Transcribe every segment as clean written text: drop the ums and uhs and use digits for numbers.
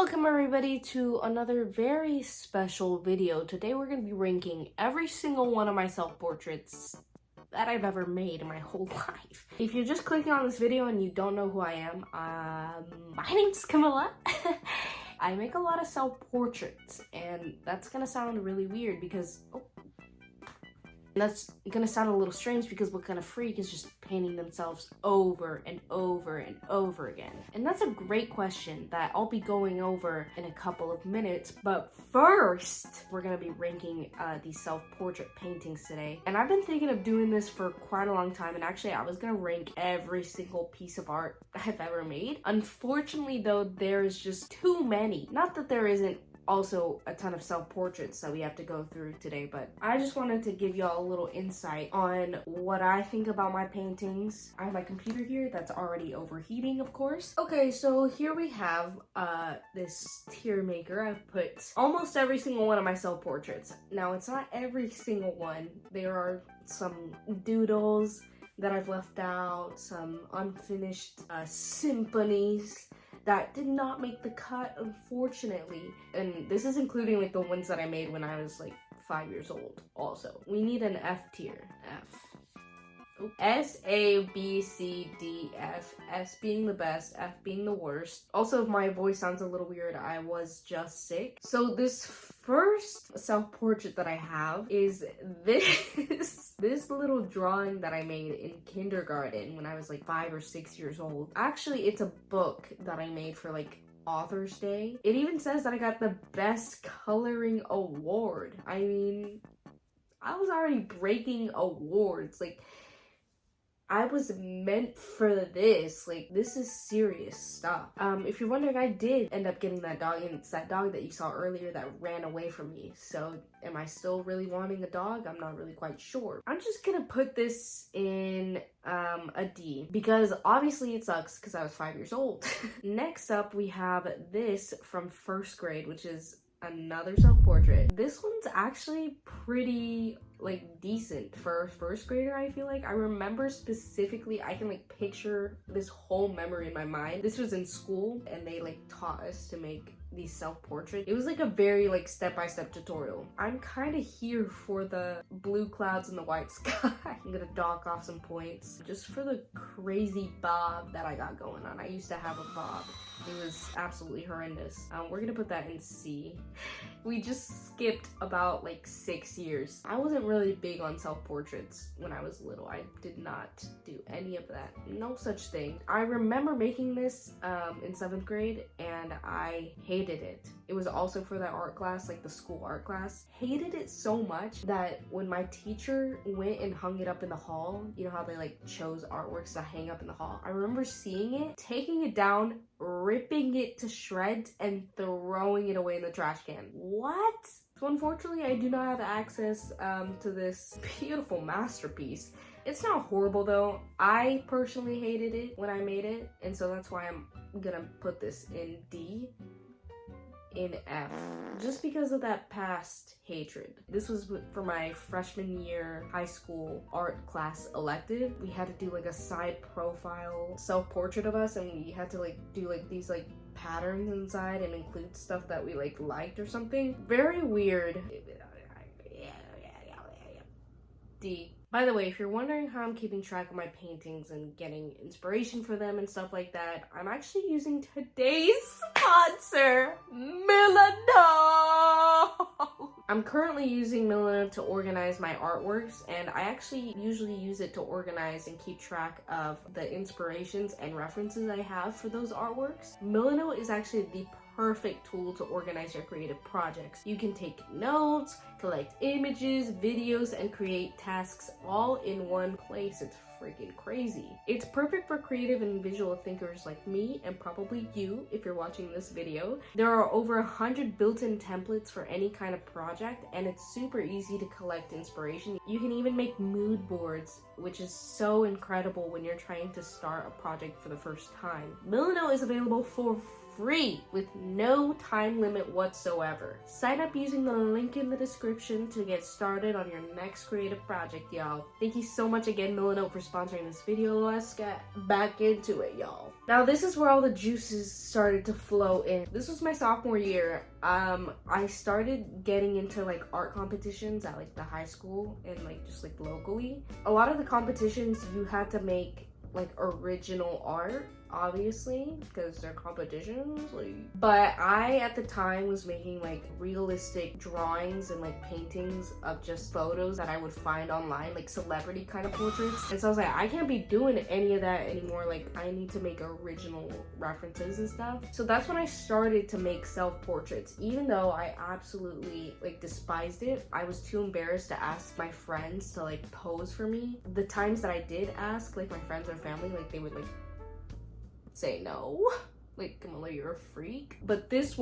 Welcome everybody to another very special video. Today we're going to be ranking every single one of my self-portraits that I've ever made in my whole life. If you're just clicking on this video and you don't know who I am, my name's Camilla. I make a lot of self-portraits, and that's gonna sound really weird because that's gonna sound a little strange because what kind of freak is just painting themselves over and over and over again? And that's a great question that I'll be going over in a couple of minutes. But first, we're gonna be ranking these self-portrait paintings today. And I've been thinking of doing this for quite a long time. And actually, I was gonna rank every single piece of art I've ever made. Unfortunately, though, there is just too many. Not that there isn't also a ton of self-portraits that we have to go through today, but I just wanted to give y'all a little insight on what I think about my paintings. I have my computer here that's already overheating, of course. Okay, so here we have this tier maker. I've put almost every single one of my self-portraits. Now, it's not every single one. There are some doodles that I've left out, some unfinished symphonies that did not make the cut, unfortunately. And this is including like the ones that I made when I was like 5 years old also. We need an F tier. F. S, A, B, C, D, F. S being the best, F being the worst. Also, if my voice sounds a little weird, I was just sick. So this first self-portrait that I have is this little drawing that I made in kindergarten when I was like 5 or 6 years old. Actually, it's a book that I made for like Author's Day. It even says that I got the best coloring award. I mean, I was already breaking awards. Like, I was meant for this. Like, this is serious stuff. If you're wondering, I did end up getting that dog, and it's that dog that you saw earlier that ran away from me. So am I still really wanting a dog? I'm not really quite sure. I'm just gonna put this in a D because obviously it sucks because I was 5 years old. Next up, we have this from first grade, which is another self-portrait. This one's actually pretty like decent for a first grader. I feel like I remember specifically, I can like picture this whole memory in my mind. This was in school and they like taught us to make these self-portraits. It was like a very like step-by-step tutorial. I'm kind of here for the blue clouds and the white sky. I'm gonna dock off some points just for the crazy bob that I got going on. I used to have a bob. It was absolutely horrendous. We're gonna put that in C. We just skipped about like 6 years. I wasn't really big on self-portraits when I was little. I did not do any of that. No such thing. I remember making this in 7th grade and I hated it. It was also for that art class, like the school art class. Hated it so much that when my teacher went and hung it up in the hall, you know how they like chose artworks to hang up in the hall? I remember seeing it, taking it down, ripping it to shreds, and throwing it away in the trash can. What? So unfortunately, I do not have access to this beautiful masterpiece. It's not horrible though. I personally hated it when I made it, and so that's why I'm gonna put this in D. In F, just because of that past hatred. This was for my freshman year high school art class elective. We had to do like a side profile self-portrait of us, and we had to like do like these like patterns inside and include stuff that we like liked or something. Very weird. D. By the way, if you're wondering how I'm keeping track of my paintings and getting inspiration for them and stuff like that, I'm actually using today's sponsor, Milano! I'm currently using Milano to organize my artworks, and I actually usually use it to organize and keep track of the inspirations and references I have for those artworks. Milano is actually the perfect tool to organize your creative projects. You can take notes, collect images, videos, and create tasks all in one place. It's freaking crazy. It's perfect for creative and visual thinkers like me, and probably you if you're watching this video. There are over 100 built-in templates for any kind of project, and it's super easy to collect inspiration. You can even make mood boards, which is so incredible when you're trying to start a project for the first time. Milano is available for free with no time limit whatsoever. Sign up using the link in the description to get started on your next creative project, y'all. Thank you so much again, Milanote, for sponsoring this video. Let's get back into it, y'all. Now, this is where all the juices started to flow in. This was my sophomore year. I started getting into like art competitions at like the high school and like just like locally. A lot of the competitions you had to make like original art, obviously, because they're competitions, like. But I at the time was making like realistic drawings and like paintings of just photos that I would find online, like celebrity kind of portraits. And so I was like, I can't be doing any of that anymore. Like, I need to make original references and stuff. So that's when I started to make self-portraits. Even though I absolutely like despised it, I was too embarrassed to ask my friends to like pose for me. The times that I did ask, like my friends or family, like they would like say no, like, Camilla, you're a freak. But this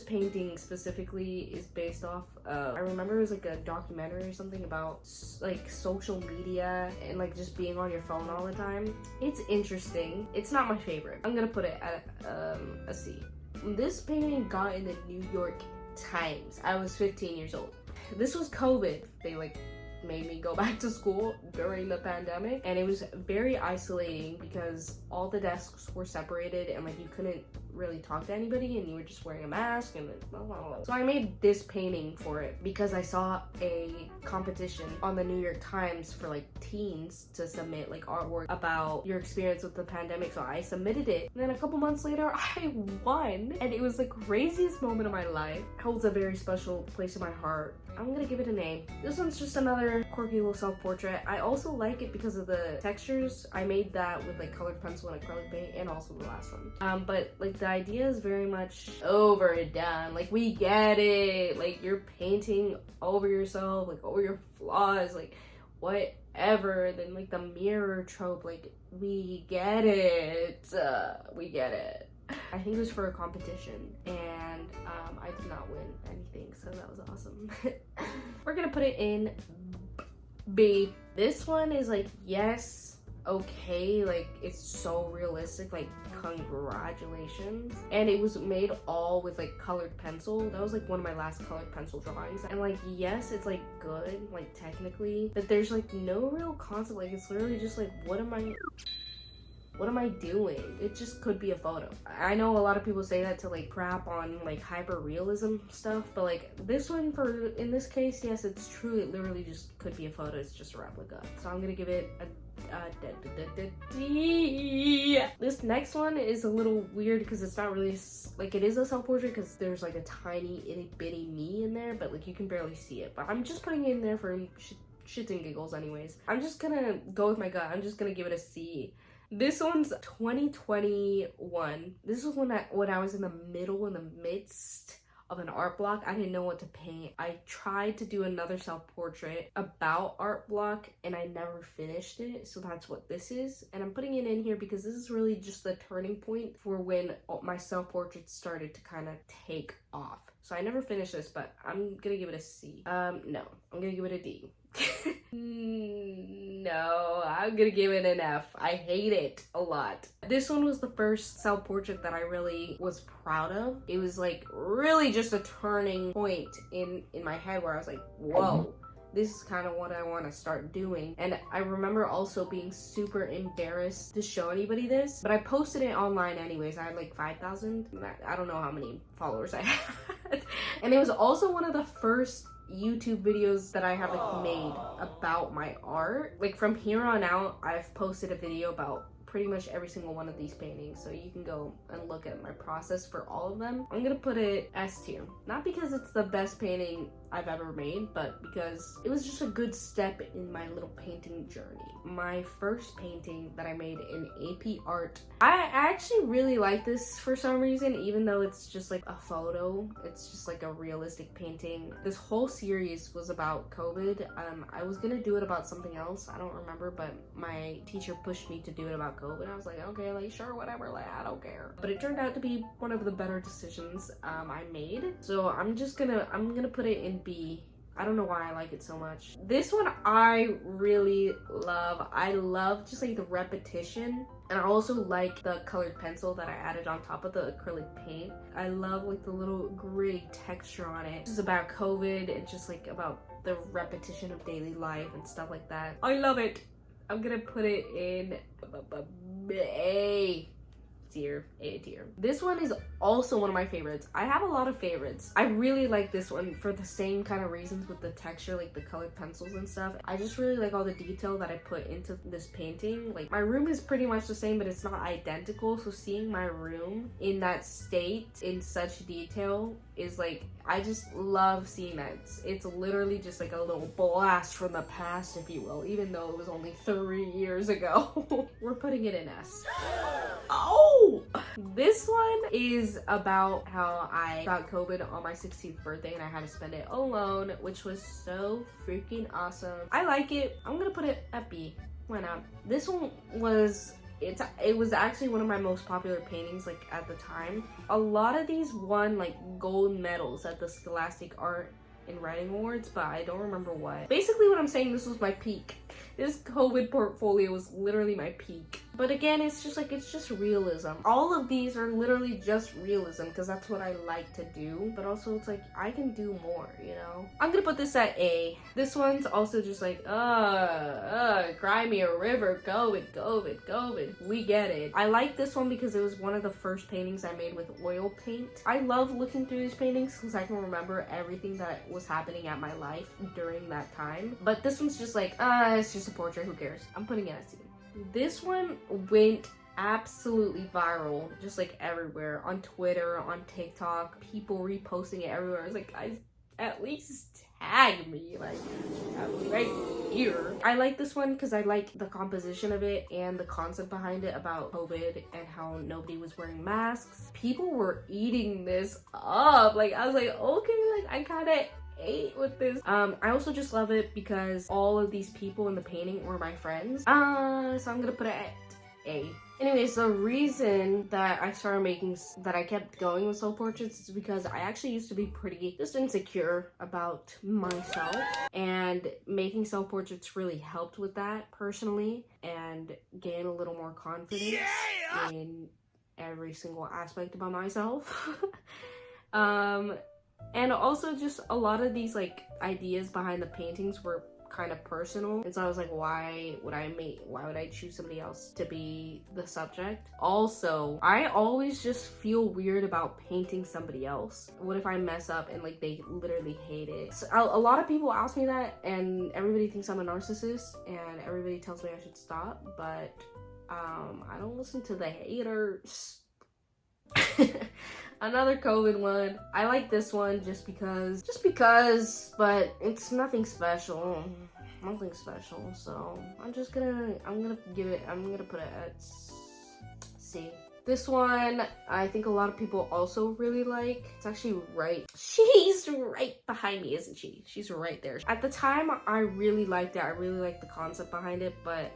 painting specifically is based off of, I remember it was like a documentary or something about like social media and like just being on your phone all the time. It's interesting. It's not my favorite. I'm gonna put it at a C. This painting got in the New York Times. I was 15 years old. This was COVID. They like made me go back to school during the pandemic, and it was very isolating because all the desks were separated and like you couldn't really talk to anybody and you were just wearing a mask and blah, blah, blah. So I made this painting for it because I saw a competition on the New York Times for like teens to submit like artwork about your experience with the pandemic. So I submitted it, and then a couple months later I won, and it was the craziest moment of my life. It holds a very special place in my heart. I'm gonna give it a name. This one's just another quirky little self-portrait. I also like it because of the textures. I made that with like colored pencil and acrylic paint, and also the last one. But like the idea is very much overdone. Like, we get it. Like, you're painting over yourself, like over your flaws, like whatever. Then like the mirror trope, like we get it. We get it. I think it was for a competition, and I did not win anything, so that was awesome. We're gonna put it in B. This one is like, yes, okay, like it's so realistic, like congratulations. And it was made all with like colored pencil. That was like one of my last colored pencil drawings, and like, yes, it's like good, like technically, but there's like no real concept. Like, it's literally just like, what am I doing? It just could be a photo. I know a lot of people say that to like crap on like hyper realism stuff, but like this one, in this case, yes, it's true. It literally just could be a photo. It's just a replica. So I'm gonna give it a D. This next one is a little weird because it's not really like, it is a self-portrait because there's like a tiny itty bitty me in there, but like you can barely see it. But I'm just putting it in there for shits and giggles anyways. I'm just gonna go with my gut. I'm just gonna give it a C. This one's 2021. This was when I was in the midst of an art block. I didn't know what to paint. I tried to do another self-portrait about art block and I never finished it. So that's what this is. And I'm putting it in here because this is really just the turning point for when my self-portraits started to kind of take off. So I never finished this, but I'm gonna give it a C. No, I'm gonna give it a D. No, I'm gonna give it an F. I hate it a lot. This one was the first self-portrait that I really was proud of. It was like really just a turning point in my head where I was like, whoa, this is kind of what I want to start doing. And I remember also being super embarrassed to show anybody this, but I posted it online anyways. I had like 5,000. I don't know how many followers I had. And it was also one of the first YouTube videos that I have like made about my art. Like, from here on out, I've posted a video about pretty much every single one of these paintings, so you can go and look at my process for all of them. I'm gonna put it S tier, not because it's the best painting I've ever made, but because it was just a good step in my little painting journey. My first painting that I made in AP Art. I actually really like this for some reason, even though it's just like a photo. It's just like a realistic painting. This whole series was about COVID. I was gonna do it about something else, I don't remember, but my teacher pushed me to do it about COVID. I was like, okay, like, sure, whatever, like, I don't care. But it turned out to be one of the better decisions I made. So I'm gonna put it in B I don't know why I like it so much. This one I really love. I love just like the repetition. And I also like the colored pencil that I added on top of the acrylic paint. I love like the little gritty texture on it. It's about COVID and just like about the repetition of daily life and stuff like that. I love it. I'm gonna put it in A tier. This one is also one of my favorites. I have a lot of favorites. I really like this one for the same kind of reasons with the texture, like the colored pencils and stuff. I just really like all the detail that I put into this painting. Like my room is pretty much the same, but it's not identical. So seeing my room in that state in such detail is like, I just love seeing that. It's literally just like a little blast from the past, if you will, even though it was only 3 years ago. We're putting it in S. Oh! This one is about how I got COVID on my 16th birthday and I had to spend it alone, which was so freaking awesome. I like it. I'm gonna put it at B. Why not? This one was it was actually one of my most popular paintings like at the time. A lot of these won like gold medals at the Scholastic Art and Writing Awards, but I don't remember what. Basically what I'm saying, this was my peak. This COVID portfolio was literally my peak. But again, it's just realism. All of these are literally just realism because that's what I like to do. But also it's like, I can do more, you know? I'm gonna put this at A. This one's also just like, cry me a river, COVID. We get it. I like this one because it was one of the first paintings I made with oil paint. I love looking through these paintings because I can remember everything that was happening at my life during that time. But this one's just like, it's just a portrait, who cares? I'm putting it at C. This one went absolutely viral, just like everywhere, on Twitter, on TikTok, people reposting it everywhere. I was like, guys, at least tag me, like, right here. I like this one because I like the composition of it and the concept behind it about COVID and how nobody was wearing masks. People were eating this up. Like, I was like, okay, like, I kind of ate with this. I also just love it because all of these people in the painting were my friends. So I'm gonna put it at A. Anyways, the reason that I kept going with self-portraits is because I actually used to be pretty just insecure about myself, and making self-portraits really helped with that personally and gain a little more confidence in every single aspect about myself. And also just a lot of these like ideas behind the paintings were kind of personal, and so I was like, why would I choose somebody else to be the subject? Also, I always just feel weird about painting somebody else. What if I mess up and like they literally hate it? So a lot of people ask me that, and everybody thinks I'm a narcissist and everybody tells me I should stop, but I don't listen to the haters. Another COVID one. I like this one just because, but it's nothing special. So I'm gonna put it at C. This one, I think a lot of people also really like. It's actually right. She's right behind me, isn't she? She's right there. At the time, I really liked it. I really liked the concept behind it, but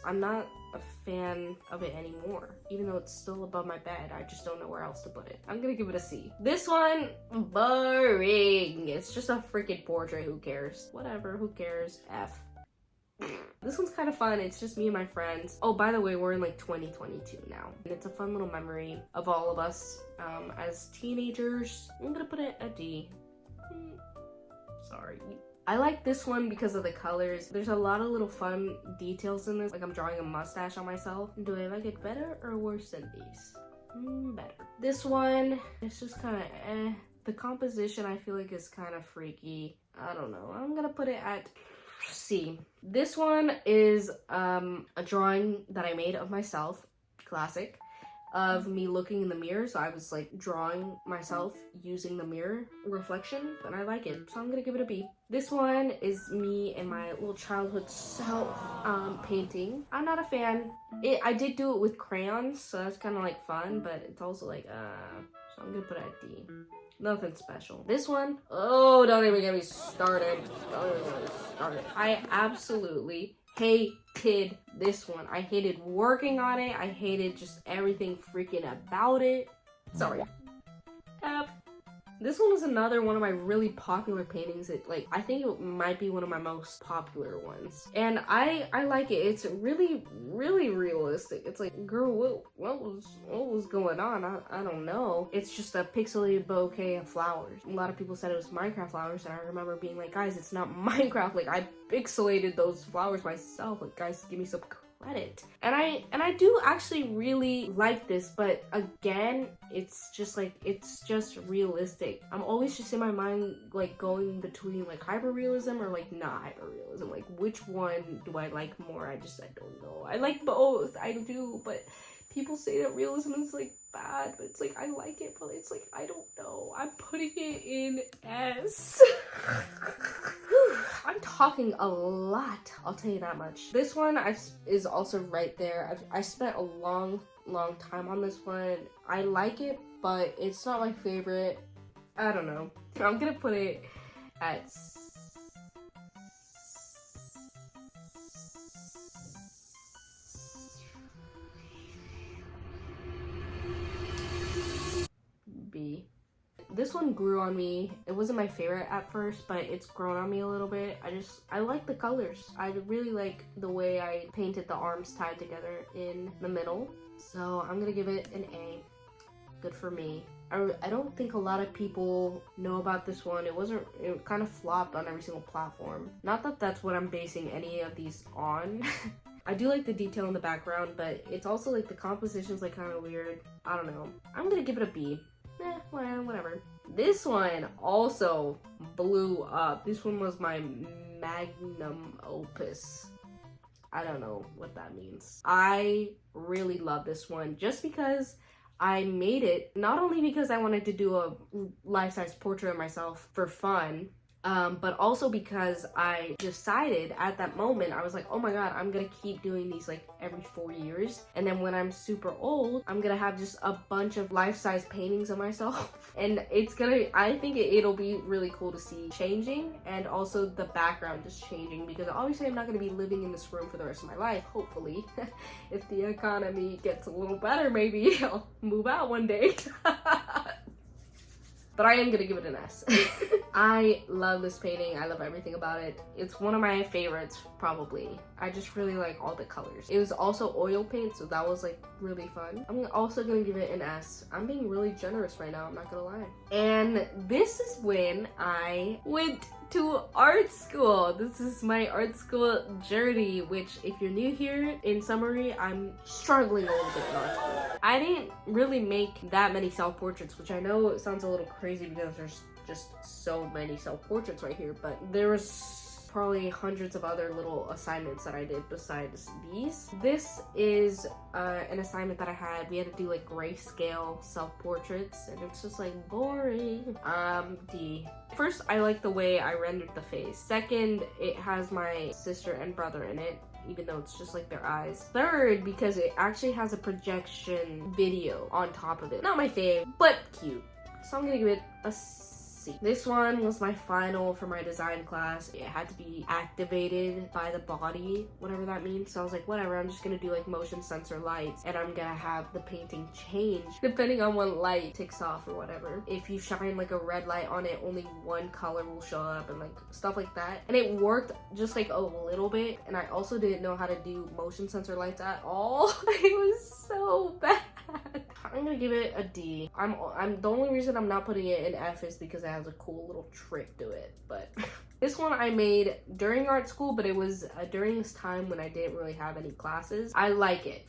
I'm not a fan of it anymore, even though it's still above my bed. I just don't know where else to put it. I'm gonna give it a C. This one, boring. It's just a freaking portrait. Who cares? Whatever, who cares? F. This one's kind of fun. It's just me and my friends. Oh, by the way, we're in like 2022 now, and it's a fun little memory of all of us as teenagers. I'm gonna put it at D. Sorry. I like this one because of the colors. There's a lot of little fun details in this. Like I'm drawing a mustache on myself. Do I like it better or worse than these? Better. This one, it's just kind of eh. The composition I feel like is kind of freaky. I don't know. I'm gonna put it at C. This one is a drawing that I made of myself. Classic. Of me looking in the mirror, so I was like drawing myself using the mirror reflection, and I like it, so I'm gonna give it a B. This one is me and my little childhood self painting. I'm not a fan. I did do it with crayons, so that's kind of like fun, but it's also like so I'm gonna put it at D. Nothing special. This one, oh, don't even get me started. I absolutely hated this one. I hated working on it. I hated just everything freaking about it. Sorry. This one is another one of my really popular paintings. I think it might be one of my most popular ones. And I like it. It's really, really realistic. It's like, girl, what was going on? I don't know. It's just a pixelated bouquet of flowers. A lot of people said it was Minecraft flowers, and I remember being like, guys, it's not Minecraft. Like, I pixelated those flowers myself. Like, guys, give me some credit. And I do actually really like this, but again, it's just realistic. I'm always just in my mind like going between like hyperrealism or like not hyperrealism. Like, which one do I like more? I don't know. I like both. I do, but people say that realism is like bad, but it's like I like it, but it's like I don't know. I'm putting it in S. I'm talking a lot, I'll tell you that much. This one is also right there. I spent a long time on this one. I like it, but it's not my favorite. I don't know. I'm gonna put it at B. This one grew on me. It wasn't my favorite at first, but it's grown on me a little bit. I like the colors. I really like the way I painted the arms tied together in the middle. So I'm gonna give it an A. Good for me. I don't think a lot of people know about this one. It kind of flopped on every single platform. Not that that's what I'm basing any of these on. I do like the detail in the background, but it's also like the composition's like kind of weird. I don't know. I'm gonna give it a B. Well, whatever. This one also blew up. This one was my magnum opus. I don't know what that means. I really love this one just because I made it, not only because I wanted to do a life-size portrait of myself for fun, but also because I decided at that moment, I was like, oh my god, I'm gonna keep doing these like every 4 years. And then when I'm super old, I'm gonna have just a bunch of life-size paintings of myself. And I think it'll be really cool to see changing, and also the background just changing, because obviously I'm not gonna be living in this room for the rest of my life, hopefully. If the economy gets a little better, maybe I'll move out one day. But I am gonna give it an S. I love this painting. I love everything about it. It's one of my favorites, probably. I just really like all the colors. It was also oil paint, so that was like really fun. I'm also gonna give it an S. I'm being really generous right now, I'm not gonna lie. And this is when I went to art school. This is my art school journey, which if you're new here, in summary, I'm struggling a little bit in art school. I didn't really make that many self-portraits, which I know it sounds a little crazy because there's just so many self-portraits right here, but there was probably hundreds of other little assignments that I did besides these. This is an assignment that I had. We had to do like grayscale self-portraits, and it's just like boring. D. First, I like the way I rendered the face. Second, it has my sister and brother in it, even though it's just like their eyes. Third, because it actually has a projection video on top of it. Not my fave, but cute. So I'm gonna give it a C. This one was my final for my design class. It had to be activated by the body, whatever that means. So I was like, whatever, I'm just gonna do like motion sensor lights, and I'm gonna have the painting change depending on what light ticks off or whatever. If you shine like a red light on it, only one color will show up, and like stuff like that. And it worked just like a little bit. And I also didn't know how to do motion sensor lights at all. It was so bad. I'm gonna give it a D. I'm the only reason I'm not putting it in F is because it has a cool little trick to it. But this one I made during art school, but it was during this time when I didn't really have any classes. I like it.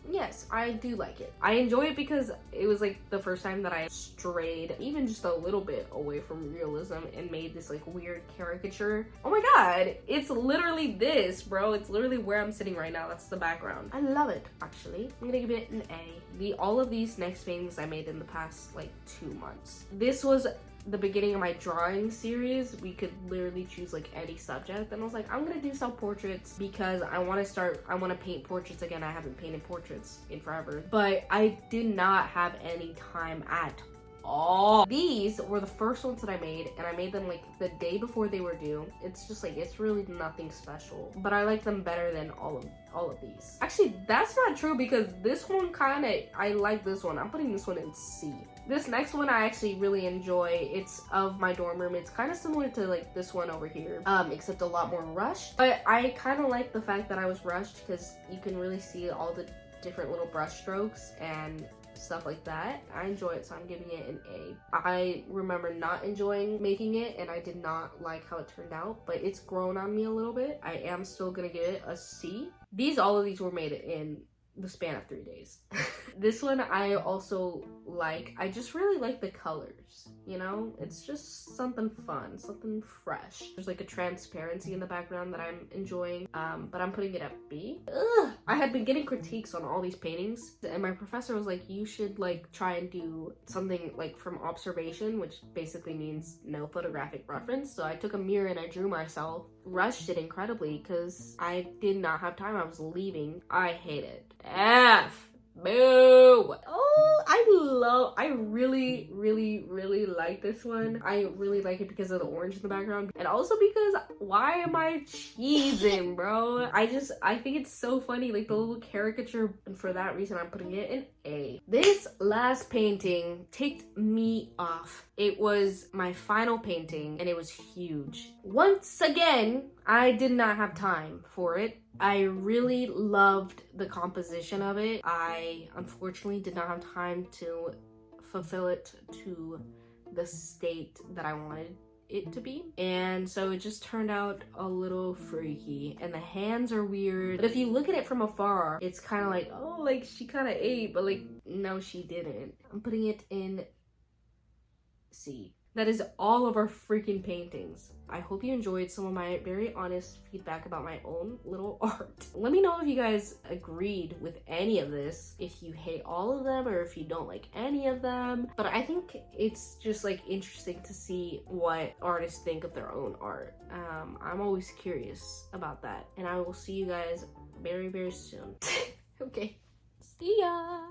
Yes, I do like it. I enjoy it because it was like the first time that I strayed even just a little bit away from realism and made this like weird caricature. Oh my god, it's literally this, bro. It's literally where I'm sitting right now. That's the background. I love it, actually. I'm gonna give it an A. All of these next paintings I made in the past like 2 months. This was the beginning of my drawing series. We could literally choose like any subject, and I was like, I'm gonna do self-portraits because I want to paint portraits again. I haven't painted portraits in forever, but I did not have any time at all. These were the first ones that I made, and I made them like the day before they were due. It's just like, it's really nothing special, but I like them better than all of these. Actually, that's not true, because this one I like this one. I'm putting this one in C. This next one I actually really enjoy. It's of my dorm room. It's kind of similar to like this one over here, except a lot more rushed. But I kind of like the fact that I was rushed because you can really see all the different little brush strokes and stuff like that. I enjoy it, so I'm giving it an A. I remember not enjoying making it, and I did not like how it turned out, but it's grown on me a little bit. I am still gonna give it a C. All of these were made in the span of 3 days. This one I also like. I just really like the colors, you know? It's just something fun, something fresh. There's like a transparency in the background that I'm enjoying, but I'm putting it at B. Ugh! I had been getting critiques on all these paintings, and my professor was like, you should like try and do something like from observation, which basically means no photographic reference. So I took a mirror and I drew myself. Rushed it incredibly because I did not have time. I was leaving. I hate it. F. Boo! Oh, I really, really, really like this one. I really like it because of the orange in the background. And also because, why am I cheesing, bro? I think it's so funny, like the little caricature, and for that reason, I'm putting it in A. This last painting ticked me off. It was my final painting, and it was huge. Once again, I did not have time for it. I really loved the composition of it. I unfortunately did not have time to fulfill it to the state that I wanted it to be, and so it just turned out a little freaky, and the hands are weird, but if you look at it from afar, it's kind of like, oh, like she kind of ate, but like no, she didn't. I'm putting it in C. That is all of our freaking paintings. I hope you enjoyed some of my very honest feedback about my own little art. Let me know if you guys agreed with any of this, if you hate all of them, or if you don't like any of them. But I think it's just like interesting to see what artists think of their own art. I'm always curious about that. And I will see you guys very, very soon. Okay, see ya!